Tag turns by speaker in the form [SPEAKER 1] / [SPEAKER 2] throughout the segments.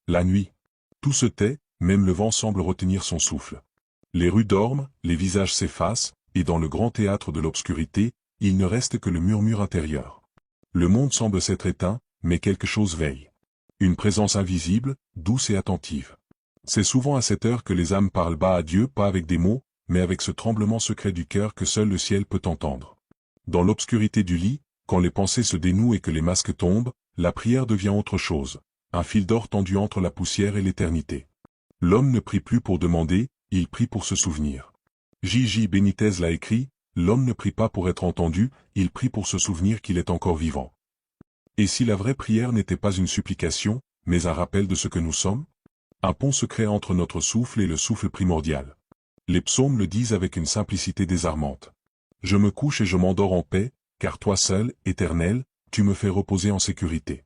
[SPEAKER 1] La nuit. Tout se tait, même le vent semble retenir son souffle. Les rues dorment, les visages s'effacent, et dans le grand théâtre de l'obscurité, il ne reste que le murmure intérieur. Le monde semble s'être éteint, mais quelque chose veille. Une présence invisible, douce et attentive. C'est souvent à cette heure que les âmes parlent bas à Dieu, pas avec des mots, mais avec ce tremblement secret du cœur que seul le ciel peut entendre. Dans l'obscurité du lit, quand les pensées se dénouent et que les masques tombent, la prière devient autre chose, un fil d'or tendu entre la poussière et l'éternité. L'homme ne prie plus pour demander, il prie pour se souvenir. J.J. Benitez l'a écrit, l'homme ne prie pas pour être entendu, il prie pour se souvenir qu'il est encore vivant. Et si la vraie prière n'était pas une supplication, mais un rappel de ce que nous sommes? Un pont se crée entre notre souffle et le souffle primordial. Les psaumes le disent avec une simplicité désarmante. Je me couche et je m'endors en paix, car toi seul, Éternel, tu me fais reposer en sécurité.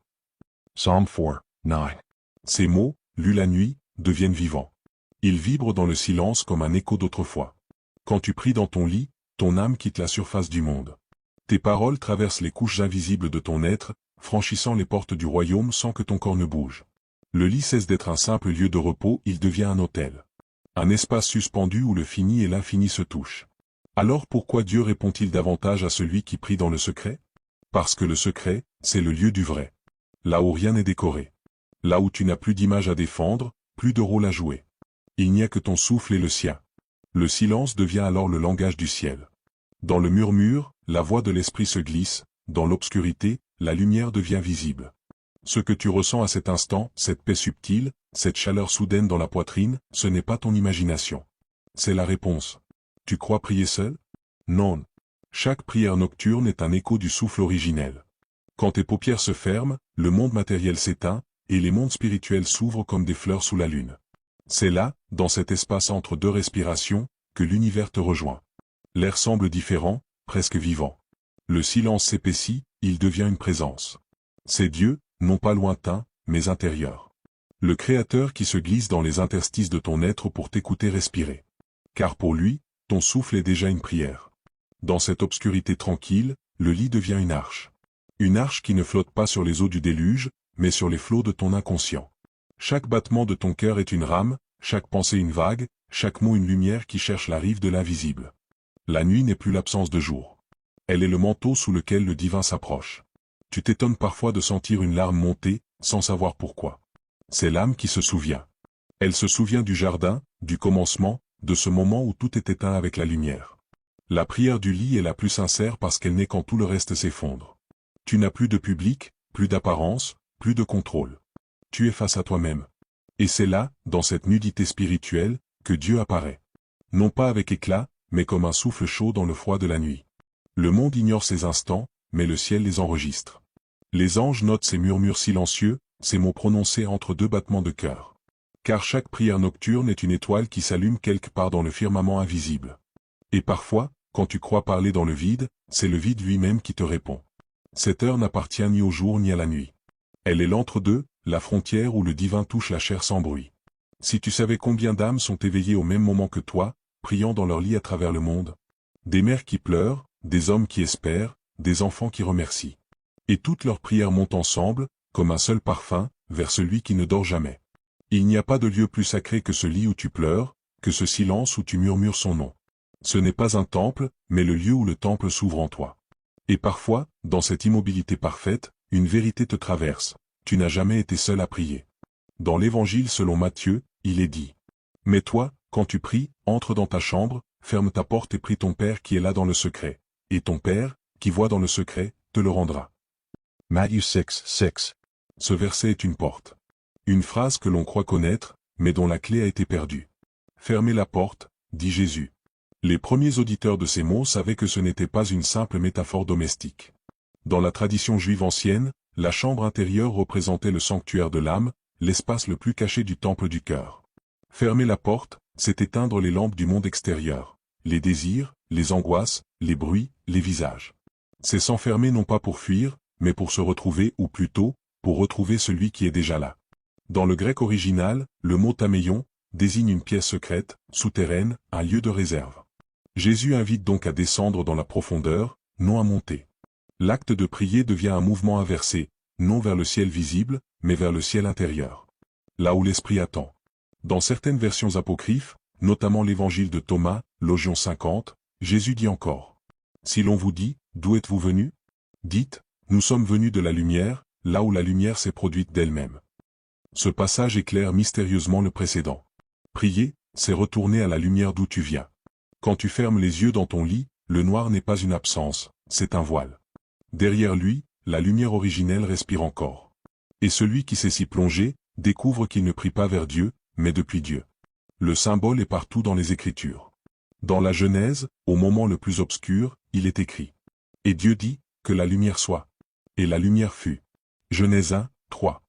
[SPEAKER 1] Psalm 4, 9. Ces mots, lus la nuit, deviennent vivants. Ils vibrent dans le silence comme un écho d'autrefois. Quand tu pries dans ton lit, ton âme quitte la surface du monde. Tes paroles traversent les couches invisibles de ton être, franchissant les portes du royaume sans que ton corps ne bouge. Le lit cesse d'être un simple lieu de repos, il devient un autel. Un espace suspendu où le fini et l'infini se touchent. Alors pourquoi Dieu répond-il davantage à celui qui prie dans le secret? Parce que le secret, c'est le lieu du vrai. Là où rien n'est décoré. Là où tu n'as plus d'image à défendre, plus de rôle à jouer. Il n'y a que ton souffle et le sien. Le silence devient alors le langage du ciel. Dans le murmure, la voix de l'esprit se glisse, dans l'obscurité, la lumière devient visible. Ce que tu ressens à cet instant, cette paix subtile, cette chaleur soudaine dans la poitrine, ce n'est pas ton imagination. C'est la réponse. Tu crois prier seul? Non. Chaque prière nocturne est un écho du souffle originel. Quand tes paupières se ferment, le monde matériel s'éteint, et les mondes spirituels s'ouvrent comme des fleurs sous la lune. C'est là, dans cet espace entre deux respirations, que l'univers te rejoint. L'air semble différent, presque vivant. Le silence s'épaissit, il devient une présence. C'est Dieu, non pas lointain, mais intérieur. Le Créateur qui se glisse dans les interstices de ton être pour t'écouter respirer. Car pour lui, ton souffle est déjà une prière. Dans cette obscurité tranquille, le lit devient une arche. Une arche qui ne flotte pas sur les eaux du déluge, mais sur les flots de ton inconscient. Chaque battement de ton cœur est une rame, chaque pensée une vague, chaque mot une lumière qui cherche la rive de l'invisible. La nuit n'est plus l'absence de jour. Elle est le manteau sous lequel le divin s'approche. Tu t'étonnes parfois de sentir une larme monter, sans savoir pourquoi. C'est l'âme qui se souvient. Elle se souvient du jardin, du commencement, de ce moment où tout est éteint avec la lumière. La prière du lit est la plus sincère parce qu'elle naît quand tout le reste s'effondre. Tu n'as plus de public, plus d'apparence, plus de contrôle. Tu es face à toi-même. Et c'est là, dans cette nudité spirituelle, que Dieu apparaît. Non pas avec éclat, mais comme un souffle chaud dans le froid de la nuit. Le monde ignore ces instants, mais le ciel les enregistre. Les anges notent ces murmures silencieux, ces mots prononcés entre deux battements de cœur. Car chaque prière nocturne est une étoile qui s'allume quelque part dans le firmament invisible. Et parfois, quand tu crois parler dans le vide, c'est le vide lui-même qui te répond. Cette heure n'appartient ni au jour ni à la nuit. Elle est l'entre-deux, la frontière où le divin touche la chair sans bruit. Si tu savais combien d'âmes sont éveillées au même moment que toi, priant dans leur lit à travers le monde. Des mères qui pleurent, des hommes qui espèrent, des enfants qui remercient. Et toutes leurs prières montent ensemble, comme un seul parfum, vers celui qui ne dort jamais. Il n'y a pas de lieu plus sacré que ce lit où tu pleures, que ce silence où tu murmures son nom. Ce n'est pas un temple, mais le lieu où le temple s'ouvre en toi. Et parfois, dans cette immobilité parfaite, une vérité te traverse. Tu n'as jamais été seul à prier. Dans l'Évangile selon Matthieu, il est dit. Mais toi, quand tu pries, entre dans ta chambre, ferme ta porte et prie ton Père qui est là dans le secret. Et ton Père, qui voit dans le secret, te le rendra. Matthieu 6, 6. Ce verset est une porte. Une phrase que l'on croit connaître, mais dont la clé a été perdue. Fermez la porte, dit Jésus. Les premiers auditeurs de ces mots savaient que ce n'était pas une simple métaphore domestique. Dans la tradition juive ancienne, la chambre intérieure représentait le sanctuaire de l'âme, l'espace le plus caché du temple du cœur. Fermer la porte, c'est éteindre les lampes du monde extérieur, les désirs, les angoisses, les bruits, les visages. C'est s'enfermer non pas pour fuir, mais pour se retrouver ou plutôt, pour retrouver celui qui est déjà là. Dans le grec original, le mot taméion désigne une pièce secrète, souterraine, un lieu de réserve. Jésus invite donc à descendre dans la profondeur, non à monter. L'acte de prier devient un mouvement inversé, non vers le ciel visible, mais vers le ciel intérieur. là où l'Esprit attend. Dans certaines versions apocryphes, notamment l'évangile de Thomas, Logion 50, Jésus dit encore. Si l'on vous dit, d'où êtes-vous venus? Dites, nous sommes venus de la lumière, là où la lumière s'est produite d'elle-même. Ce passage éclaire mystérieusement le précédent. Prier, c'est retourner à la lumière d'où tu viens. Quand tu fermes les yeux dans ton lit, le noir n'est pas une absence, c'est un voile. Derrière lui, la lumière originelle respire encore. Et celui qui sait s'y plonger, découvre qu'il ne prie pas vers Dieu, mais depuis Dieu. Le symbole est partout dans les Écritures. Dans la Genèse, au moment le plus obscur, il est écrit. Et Dieu dit, que la lumière soit. Et la lumière fut. Genèse 1, 3.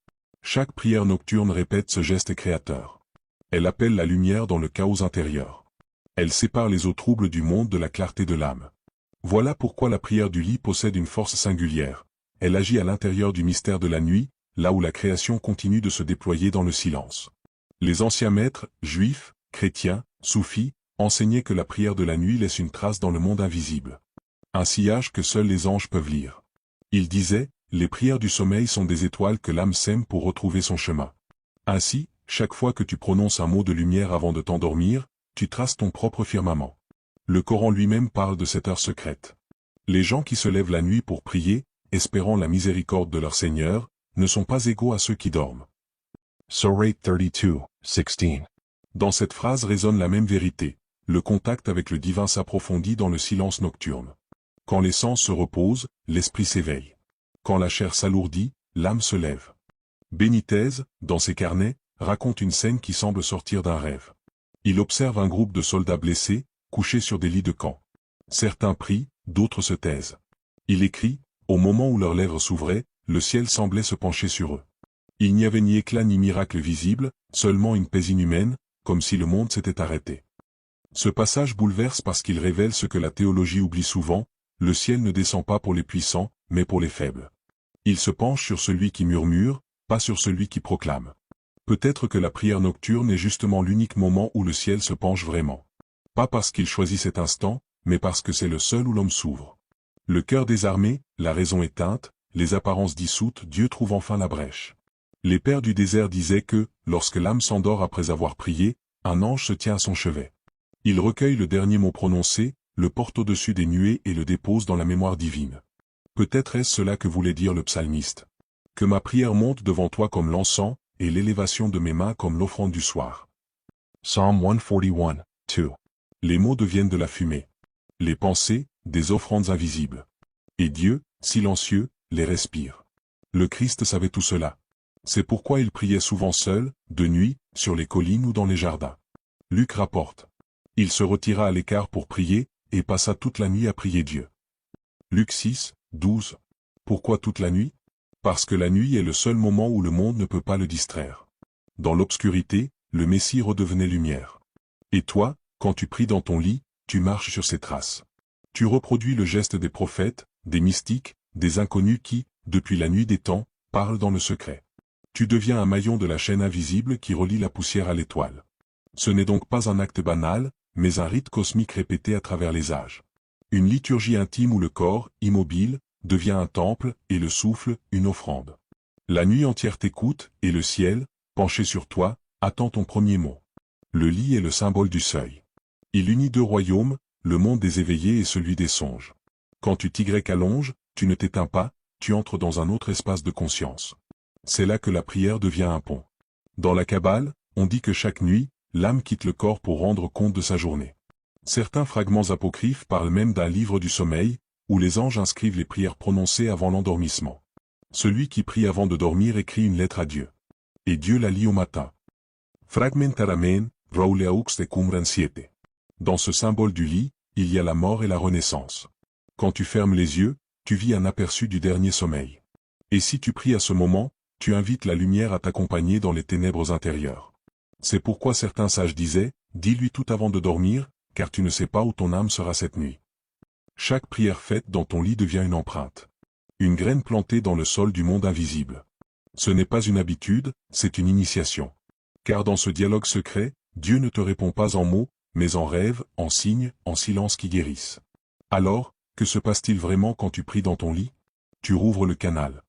[SPEAKER 1] Chaque prière nocturne répète ce geste créateur. Elle appelle la lumière dans le chaos intérieur. Elle sépare les eaux troubles du monde de la clarté de l'âme. Voilà pourquoi la prière du lit possède une force singulière. Elle agit à l'intérieur du mystère de la nuit, là où la création continue de se déployer dans le silence. Les anciens maîtres, juifs, chrétiens, soufis, enseignaient que la prière de la nuit laisse une trace dans le monde invisible. Un sillage que seuls les anges peuvent lire. Ils disaient, les prières du sommeil sont des étoiles que l'âme sème pour retrouver son chemin. Ainsi, chaque fois que tu prononces un mot de lumière avant de t'endormir, tu traces ton propre firmament. Le Coran lui-même parle de cette heure secrète. Les gens qui se lèvent la nuit pour prier, espérant la miséricorde de leur Seigneur, ne sont pas égaux à ceux qui dorment. Surah 32, 16. Dans cette phrase résonne la même vérité. Le contact avec le divin s'approfondit dans le silence nocturne. Quand les sens se reposent, l'esprit s'éveille. Quand la chair s'alourdit, l'âme se lève. Benitez, dans ses carnets, raconte une scène qui semble sortir d'un rêve. Il observe un groupe de soldats blessés, couchés sur des lits de camp. Certains prient, d'autres se taisent. Il écrit, au moment où leurs lèvres s'ouvraient, le ciel semblait se pencher sur eux. Il n'y avait ni éclat ni miracle visible, seulement une paix inhumaine, comme si le monde s'était arrêté. Ce passage bouleverse parce qu'il révèle ce que la théologie oublie souvent, le ciel ne descend pas pour les puissants, mais pour les faibles. Il se penche sur celui qui murmure, pas sur celui qui proclame. Peut-être que la prière nocturne est justement l'unique moment où le ciel se penche vraiment. Pas parce qu'il choisit cet instant, mais parce que c'est le seul où l'homme s'ouvre. Le cœur désarmé, la raison éteinte, les apparences dissoutes, Dieu trouve enfin la brèche. Les pères du désert disaient que, lorsque l'âme s'endort après avoir prié, un ange se tient à son chevet. Il recueille le dernier mot prononcé, le porte au-dessus des nuées et le dépose dans la mémoire divine. Peut-être est-ce cela que voulait dire le psalmiste. Que ma prière monte devant toi comme l'encens, et l'élévation de mes mains comme l'offrande du soir. Psalm 141, 2. Les mots deviennent de la fumée. Les pensées, des offrandes invisibles. Et Dieu, silencieux, les respire. Le Christ savait tout cela. C'est pourquoi il priait souvent seul, de nuit, sur les collines ou dans les jardins. Luc rapporte. Il se retira à l'écart pour prier, et passa toute la nuit à prier Dieu. Luc 6, 12. Pourquoi toute la nuit? Parce que la nuit est le seul moment où le monde ne peut pas le distraire. Dans l'obscurité, le Messie redevenait lumière. Et toi, quand tu pries dans ton lit, tu marches sur ses traces. Tu reproduis le geste des prophètes, des mystiques, des inconnus qui, depuis la nuit des temps, parlent dans le secret. Tu deviens un maillon de la chaîne invisible qui relie la poussière à l'étoile. Ce n'est donc pas un acte banal, mais un rite cosmique répété à travers les âges. Une liturgie intime où le corps, immobile, devient un temple, et le souffle, une offrande. La nuit entière t'écoute, et le ciel, penché sur toi, attend ton premier mot. Le lit est le symbole du seuil. Il unit deux royaumes, le monde des éveillés et celui des songes. Quand tu allonges, tu ne t'éteins pas, tu entres dans un autre espace de conscience. C'est là que la prière devient un pont. Dans la Kabbale, on dit que chaque nuit, l'âme quitte le corps pour rendre compte de sa journée. Certains fragments apocryphes parlent même d'un livre du sommeil, où les anges inscrivent les prières prononcées avant l'endormissement. Celui qui prie avant de dormir écrit une lettre à Dieu. Et Dieu la lit au matin. Fragmentaramen, Rauleaux de Qumran 7. Dans ce symbole du lit, il y a la mort et la renaissance. Quand tu fermes les yeux, tu vis un aperçu du dernier sommeil. Et si tu pries à ce moment, tu invites la lumière à t'accompagner dans les ténèbres intérieures. C'est pourquoi certains sages disaient, dis-lui tout avant de dormir, car tu ne sais pas où ton âme sera cette nuit. Chaque prière faite dans ton lit devient une empreinte. Une graine plantée dans le sol du monde invisible. Ce n'est pas une habitude, c'est une initiation. Car dans ce dialogue secret, Dieu ne te répond pas en mots, mais en rêves, en signes, en silence qui guérissent. Alors, que se passe-t-il vraiment quand tu pries dans ton lit? Tu rouvres le canal.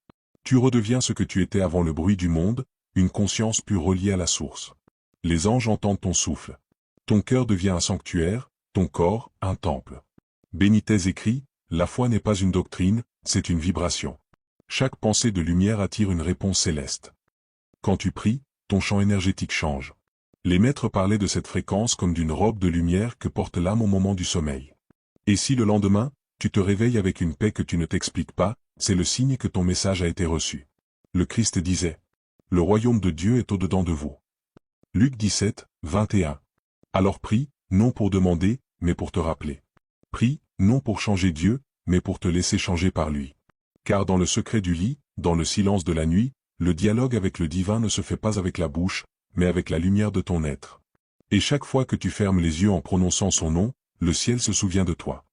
[SPEAKER 1] Tu redeviens ce que tu étais avant le bruit du monde, une conscience pure reliée à la source. Les anges entendent ton souffle. Ton cœur devient un sanctuaire, ton corps, un temple. Benitez écrit, la foi n'est pas une doctrine, c'est une vibration. Chaque pensée de lumière attire une réponse céleste. Quand tu pries, ton champ énergétique change. Les maîtres parlaient de cette fréquence comme d'une robe de lumière que porte l'âme au moment du sommeil. Et si le lendemain, tu te réveilles avec une paix que tu ne t'expliques pas, c'est le signe que ton message a été reçu. Le Christ disait, « Le royaume de Dieu est au-dedans de vous. » Luc 17, 21. Alors prie, non pour demander, mais pour te rappeler. Prie, non pour changer Dieu, mais pour te laisser changer par lui. Car dans le secret du lit, dans le silence de la nuit, le dialogue avec le divin ne se fait pas avec la bouche, mais avec la lumière de ton être. Et chaque fois que tu fermes les yeux en prononçant son nom, le ciel se souvient de toi.